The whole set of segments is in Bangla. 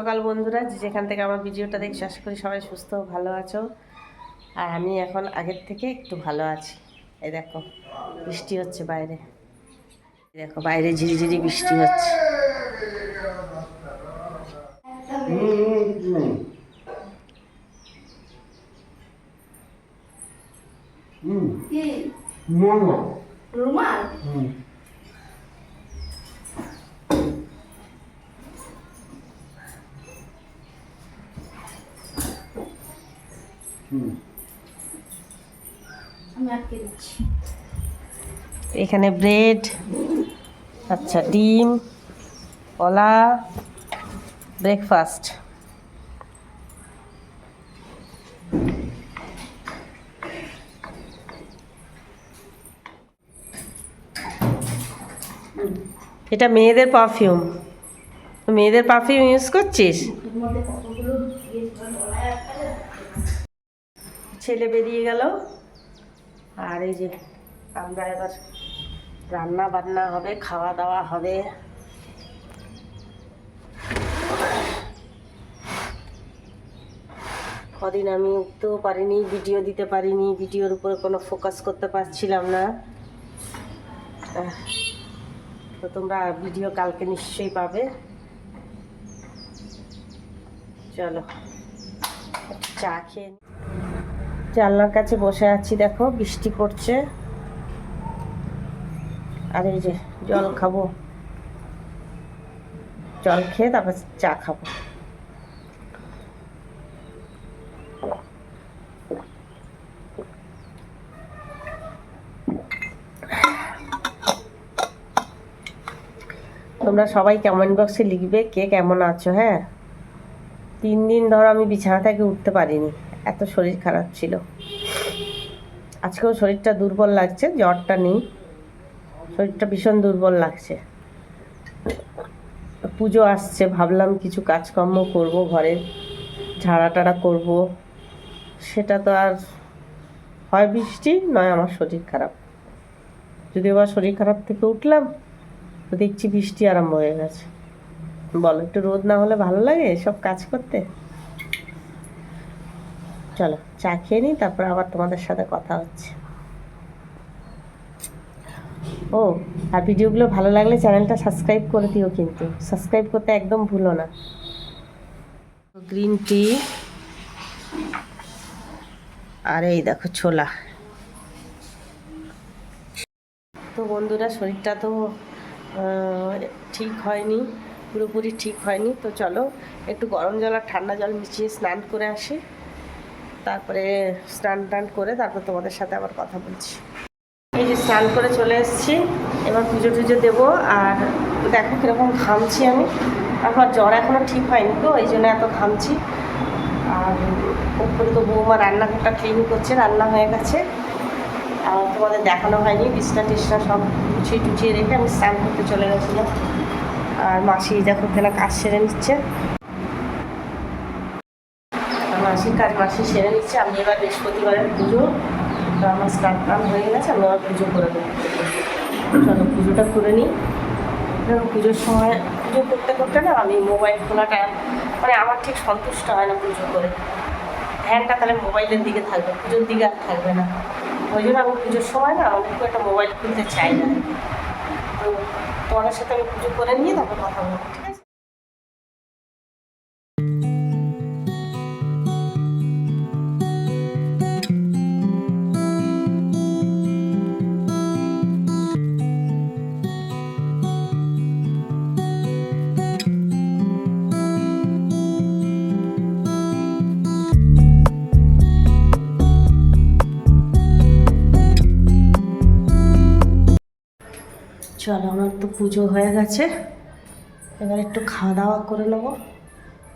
সকাল বন্ধুরা, যেখান থেকে আমার ভিডিওটা দেখে আশা করি সবাই সুস্থ ও ভালো আছো। আর আমি এখন আগের থেকে একটু ভালো আছি। এই দেখো বৃষ্টি হচ্ছে বাইরে, দেখো বাইরে ঝিরিঝিরি বৃষ্টি হচ্ছে। এখানে ব্রেড, আচ্ছা ডিম, কলা, ব্রেকফাস্ট। এটা মেয়েদের পারফিউম, মেয়েদের পারফিউম ইউজ করছিস? ছেলে বেরিয়ে গেল, আর এই যে আমরা এবার রান্না বান্না হবে, খাওয়া দাওয়া হবে। কদিন আমি উঠতেও পারিনি, ভিডিও দিতে পারিনি, ভিডিওর উপরে কোনো ফোকাস করতে পারছিলাম না। তো তোমরা ভিডিও কালকে নিশ্চয়ই পাবে। চলো চা খেয়ে জানলার কাছে বসে আছি, দেখো বৃষ্টি পড়ছে। আর এই যে জল খাবো, জল খেয়ে তারপর চা খাবো। তোমরা সবাই কমেন্ট বক্সে লিখবে কে কেমন আছো। হ্যাঁ, 3 দিন ধরো আমি বিছানা থেকে উঠতে পারিনি, এত শরীর খারাপ ছিল। আজকেও শরীরটা দুর্বল লাগছে, জ্বরটা নেই, শরীরটা ভীষণ দুর্বল লাগছে। পুজো আসছে, ভাবলাম কিছু কাজকর্ম করব, ঘরে ঝাড়া টাড়া করবো, সেটা তো আর হয় বৃষ্টি নয় আমার শরীর খারাপ। যদি আবার শরীর খারাপ থেকে উঠলাম তো দেখছি বৃষ্টি আরম্ভ হয়ে গেছে। বলো, একটু রোদ না হলে ভালো লাগে সব কাজ করতে? চলো চা খেয়ে নিই, তারপর আবার তোমাদের সাথে কথা হচ্ছে। ও, আর ভিডিওগুলো ভালো লাগলে চ্যানেলটা সাবস্ক্রাইব করে দিও, কিন্তু সাবস্ক্রাইব করতে একদম ভুলো না। গ্রিন টি, আর এই দেখো ছোলা। তো বন্ধুরা, শরীরটা তো ঠিক হয়নি, পুরোপুরি ঠিক হয়নি। তো চলো একটু গরম জল আর ঠান্ডা জল মিশিয়ে স্নান করে আসি, তারপরে স্নান টান করে তারপর তোমাদের সাথে আবার কথা বলছি। এই যে স্নান করে চলে এসেছি, এবার পুজো টুজো দেবো। আর দেখো কীরকম ঘামছি আমি, আমার জ্বর এখনও ঠিক হয়নি তো এই জন্য এত ঘামছি। আর উপরে তো বৌমা রান্নাঘরটা ক্লিন করছে, রান্না হয়ে গেছে। আর তোমাদের দেখানো হয়নি, বিছনা টিছনা সব গুছিয়ে টুচিয়ে রেখে আমি স্নান করতে চলে গেছিলাম। আর মাসি দেখো এখানে কাজ সেরে নিচ্ছে, মাসির কাজ মাসি সেরে নিচ্ছে। আমি এবার বৃহস্পতিবারের পুজো, তো আমার স্নান টান হয়ে গেছে, আমি আবার পুজো করে দেবো। চলো পুজোটা করে নিই। পুজোর সময় পুজো করতে করতে না আমি মোবাইল খোলাটা মানে আমার ঠিক সন্তুষ্ট হয় না। পুজো করে ধ্যানটা তাহলে মোবাইলের দিকে থাকবে, পুজোর দিকে আর থাকবে না। ওই জন্য আমি পুজোর সময় না আমি খুব একটা মোবাইল খুলতে চাই না। তো তোমাদের সাথে আমি পুজো করে নিয়ে তারপর কথা বলবো, ঠিক আছে? চলো, আমার তো পুজো হয়ে গেছে, এবার একটু খাওয়া দাওয়া করে নেবো।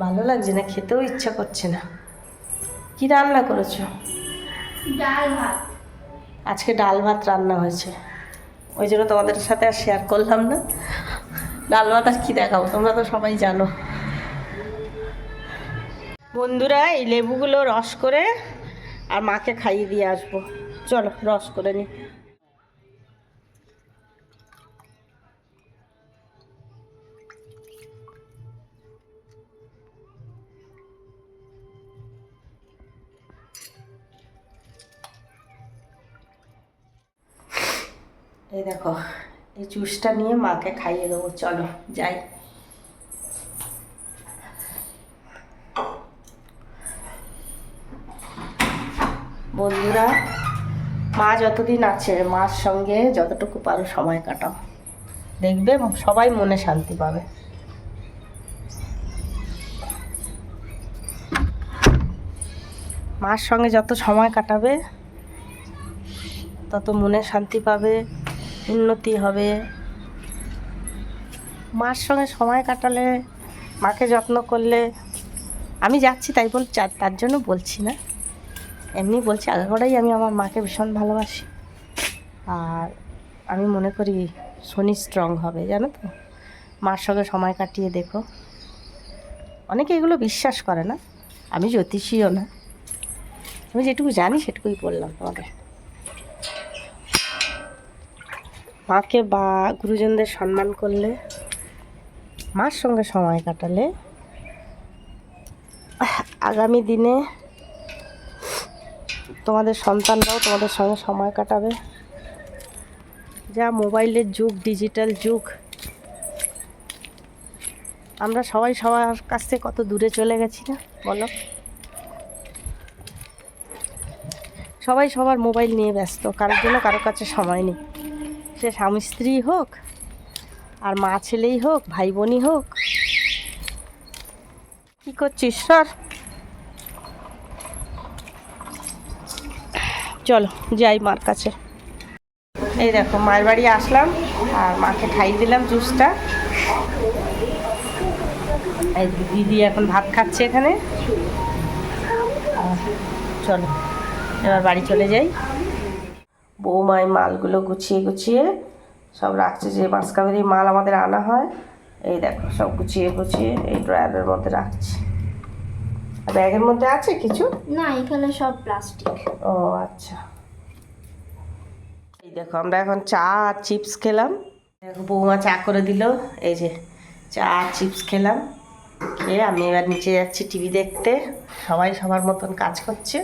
ভালো লাগছে না, খেতেও ইচ্ছা করছে না। কি রান্না করেছো? ডাল ভাত। আজকে ডাল ভাত রান্না হয়েছে, ওই জন্য তোমাদের সাথে আর শেয়ার করলাম না। ডাল ভাত আর কি দেখাবো, তোমরা তো সবাই জানো। বন্ধুরা, এই লেবুগুলো রস করে আর মাকে খাইয়ে দিয়ে আসবো। চলো রস করে নিই। এই দেখো, এই জুসটা নিয়ে মাকে খাইয়ে দেবো। চলো যাই। বন্ধুরা, মা যতদিন আছে মার সঙ্গে যতটুকু পারো সময় কাটাও, দেখবে সবাই মনে শান্তি পাবে। মার সঙ্গে যত সময় কাটাবে তত মনে শান্তি পাবে, উন্নতি হবে। মার সঙ্গে সময় কাটালে, মাকে যত্ন করলে, আমি যাচ্ছি তাই বলছি, তার জন্য বলছি না, এমনি বলছি। আগাগোড়াই আমি আমার মাকে ভীষণ ভালোবাসি। আর আমি মনে করি শনি স্ট্রং হবে, জানো তো। মার সঙ্গে সময় কাটিয়ে দেখো। অনেকে এগুলো বিশ্বাস করে না, আমি জ্যোতিষীও না, আমি যেটুকু জানি সেটুকুই বললাম তোমাকে। মাকে বা গুরুজনদের সম্মান করলে, মার সঙ্গে সময় কাটালে, আগামী দিনে তোমাদের সন্তানরাও তোমাদের সঙ্গে সময় কাটাবে। যা মোবাইলের যুগ, ডিজিটাল যুগ, আমরা সবাই সবার কাছ থেকে কত দূরে চলে গেছি না বলো। সবাই সবার মোবাইল নিয়ে ব্যস্ত, কারোর জন্য কারোর কাছে সময় নেই। সে স্বামী স্ত্রী হোক, আর মা ছেলেই হোক, ভাই বোনই হোক। কি করছিস সর, চলো যাই মার কাছে। এই দেখো, মায়ের বাড়ি আসলাম আর মাকে খাইয়ে দিলাম জুসটা। এই দিদি এখন ভাত খাচ্ছে এখানে। চলো এবার বাড়ি চলে যাই। বৌমায় মালগুলো গুছিয়ে গুছিয়ে সব রাখছে, যে মাসকাবারি মাল আমাদের আনা হয়। এই দেখো, সব গুছিয়ে গুছিয়ে এই ড্রয়ারের মধ্যে রাখছি। ব্যাগের মধ্যে আছে কিছু না, এখানে সব প্লাস্টিক। ও আচ্ছা। এই দেখো, আমরা এখন চা আর চিপস খেলাম। দেখো বৌমা চা করে দিল, এই যে চা আর চিপস খেলাম। খেয়ে আমি এবার নিচে যাচ্ছি টিভি দেখতে। সবাই সবার মতন কাজ করছে,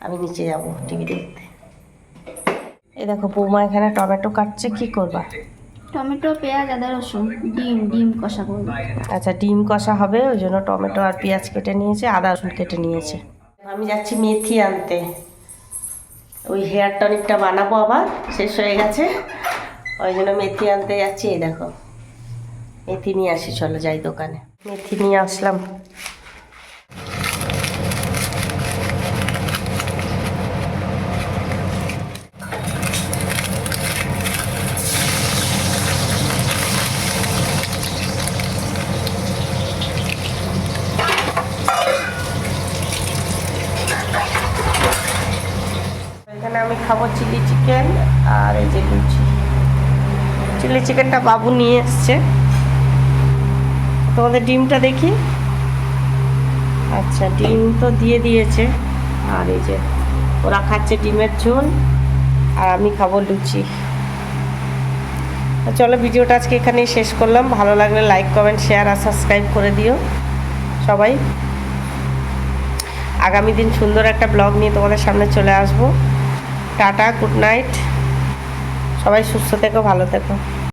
আমি নিচে যাব টিভি দেখতে। এই দেখো বৌমা এখানে টমেটো কাটছে। কি করবা? টমেটো, পেঁয়াজ, আদা, রসুন, ডিম কষা করবো। আচ্ছা, ডিম কষা হবে, ওই জন্য টমেটো আর পেঁয়াজ কেটে নিয়েছে, আদা রসুন কেটে নিয়েছে। আমি যাচ্ছি মেথি আনতে, ওই হেয়ার টনিকটা বানাবো, আবার শেষ হয়ে গেছে, ওই জন্য মেথি আনতে যাচ্ছি। এই দেখো মেথি নিয়ে আসি, চলো যাই দোকানে। মেথি নিয়ে আসলাম। এখানে আমি খাবো চিলি চিকেন আর এই যে লুচি। চিলি চিকেনটা বাবু নিয়ে এসছে। তোমাদের ডিমটা দেখি। আচ্ছা, ডিম তো দিয়ে দিয়েছে। আর এই যে ওরা খাচ্ছে ডিমের ঝোল, আর আমি খাবো লুচি। চলো ভিডিওটা আজকে এখানেই শেষ করলাম। ভালো লাগলে লাইক, কমেন্ট, শেয়ার আর সাবস্ক্রাইব করে দিও সবাই। আগামী দিন সুন্দর একটা ব্লগ নিয়ে তোমাদের সামনে চলে আসবো। টাটা, গুড নাইট, সবাই সুস্থ থেকো, ভালো থেকো।